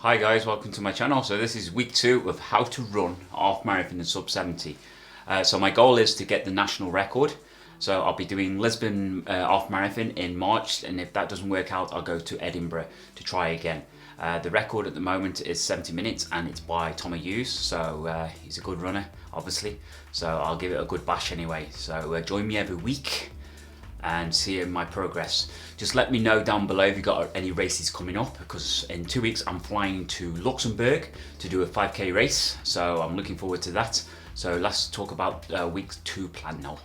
Hi guys, welcome to my channel. So this is week 2 of how to run half marathon in sub 70. So my goal is to get the national record. So I'll be doing Lisbon half marathon in March, and if that doesn't work out, I'll go to Edinburgh to try again. The record at the moment is 70 minutes and it's by Tommy Hughes, so he's a good runner obviously, so I'll give it a good bash anyway. So join me every week and see my progress. Just let me know down below if you've got any races coming up, because in 2 weeks I'm flying to Luxembourg to do a 5k race, so I'm looking forward to that. So let's talk about week 2 plan now.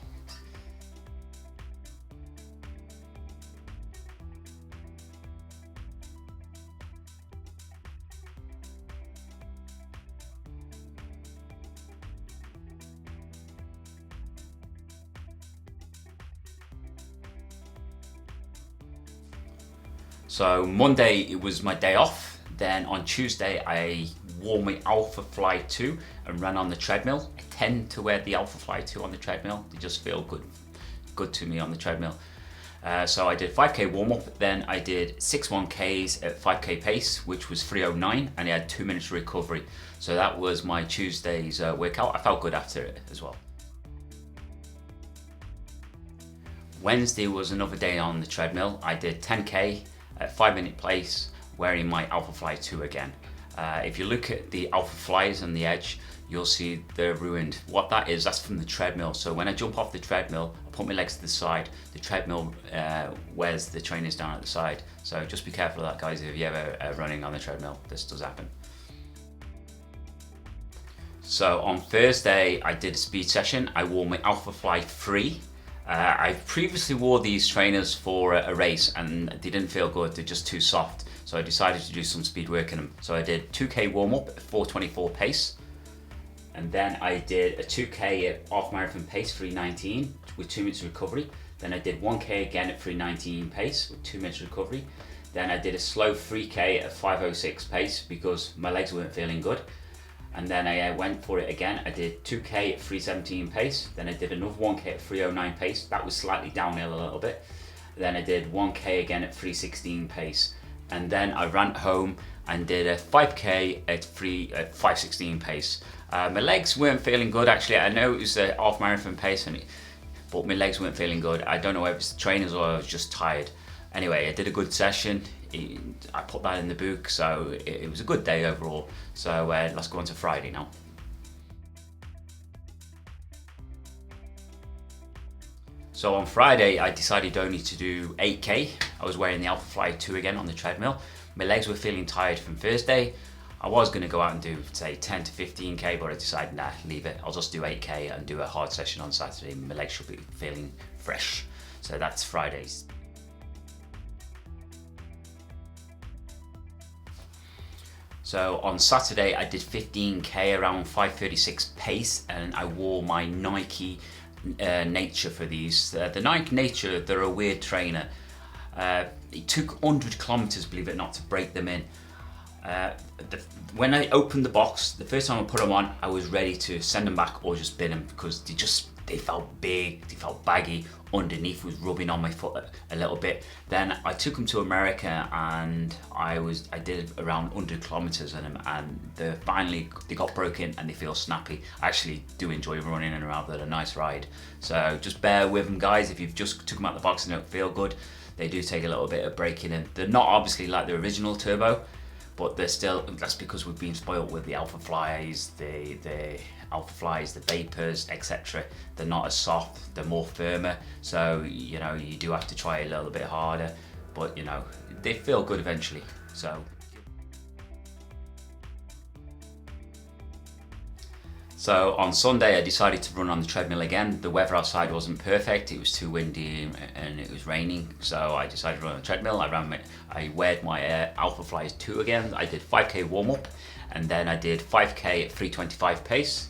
So Monday it was my day off. Then on Tuesday I wore my Alpha Fly 2 and ran on the treadmill. I tend to wear the Alpha Fly 2 on the treadmill. They just feel good to me on the treadmill. So I did 5k warm up, then I did 6 1Ks at 5k pace, which was 3:09, and I had 2 minutes recovery. So that was my Tuesday's workout. I felt good after it as well. Wednesday was another day on the treadmill. I did 10k at 5-minute pace, wearing my Alpha Fly 2 again. If you look at the Alpha Flies on the edge, you'll see they're ruined. What that is, that's from the treadmill. So when I jump off the treadmill, I put my legs to the side, the treadmill wears the trainers down at the side. So just be careful of that, guys, if you're ever running on the treadmill. This does happen. So on Thursday, I did a speed session. I wore my Alpha Fly 3. I previously wore these trainers for a race and they didn't feel good, they're just too soft. So I decided to do some speed work in them. So I did 2k warm up at 4:24 pace. And then I did a 2k at half marathon pace, 3:19 with 2 minutes recovery. Then I did 1k again at 3:19 pace with 2 minutes recovery. Then I did a slow 3k at 5:06 pace because my legs weren't feeling good. And then I went for it again. I did 2k at 3:17 pace. Then I did another 1k at 3:09 pace. That was slightly downhill a little bit. Then I did 1k again at 3:16 pace. And then I ran home and did a 5k at 5:16 pace. My legs weren't feeling good actually. I know it was a half marathon pace, but my legs weren't feeling good. I don't know if it's the trainers or I was just tired. Anyway, I did a good session. I put that in the book, so it was a good day overall. So let's go on to Friday now. So on Friday, I decided only to do 8k. I was wearing the Alpha Fly 2 again on the treadmill. My legs were feeling tired from Thursday. I was going to go out and do, say, 10 to 15k, but I decided, nah, leave it. I'll just do 8k and do a hard session on Saturday. My legs should be feeling fresh. So that's Fridays. So on Saturday I did 15k around 5:36 pace, and I wore my Nike Nature for these. The Nike Nature, they're a weird trainer. It took 100 kilometers, believe it or not, to break them in. When I opened the box, the first time I put them on, I was ready to send them back or just bin them, because they felt big, they felt baggy. Underneath was rubbing on my foot a little bit. Then I took them to America and I did around 100 kilometers in them, and finally they got broken and they feel snappy. I actually do enjoy running and around. They're a nice ride. So just bear with them, guys. If you've just took them out of the box and don't feel good, they do take a little bit of breaking in. They're not obviously like the original Turbo, but they're still, that's because we've been spoiled with the Alpha Flies, the Alpha Flies, the Vapors, etc. They're not as soft, they're more firmer. So, you know, you do have to try a little bit harder, but you know, they feel good eventually. So on Sunday I decided to run on the treadmill again. The weather outside wasn't perfect, it was too windy and it was raining, so I decided to run on the treadmill. I weared my Alpha Fly 2 again. I did 5k warm up, and then I did 5k at 3:25 pace,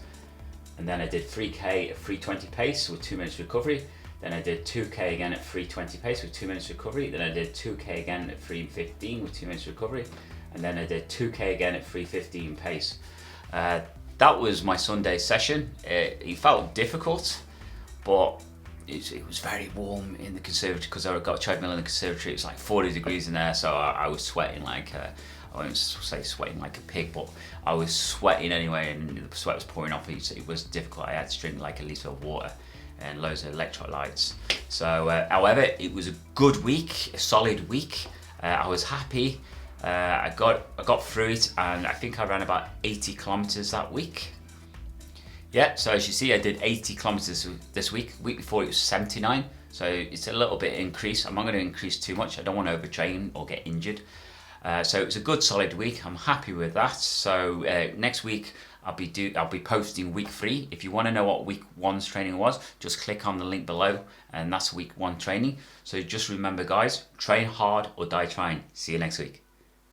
and then I did 3k at 3:20 pace with 2 minutes recovery. Then I did 2k again at 3:20 pace with 2 minutes recovery. Then I did 2k again at 3:15 with 2 minutes recovery, and then I did 2k again at 3:15 pace. That was my Sunday session. It felt difficult, but it was very warm in the conservatory, because I got a treadmill in the conservatory. It's like 40 degrees in there, so I was sweating like I won't say sweating like a pig, but I was sweating anyway, and the sweat was pouring off. It was difficult. I had to drink like a litre of water and loads of electrolytes. So, however, it was a good week, a solid week. I was happy. I got through it, and I think I ran about 80 kilometers that week. Yeah, so as you see, I did 80 kilometers this week. Week before it was 79, so it's a little bit increase. I'm not going to increase too much. I don't want to overtrain or get injured. So it was a good solid week. I'm happy with that. So next week I'll be posting week 3. If you want to know what week 1's training was, just click on the link below, and that's week 1 training. So just remember, guys, train hard or die trying. See you next week.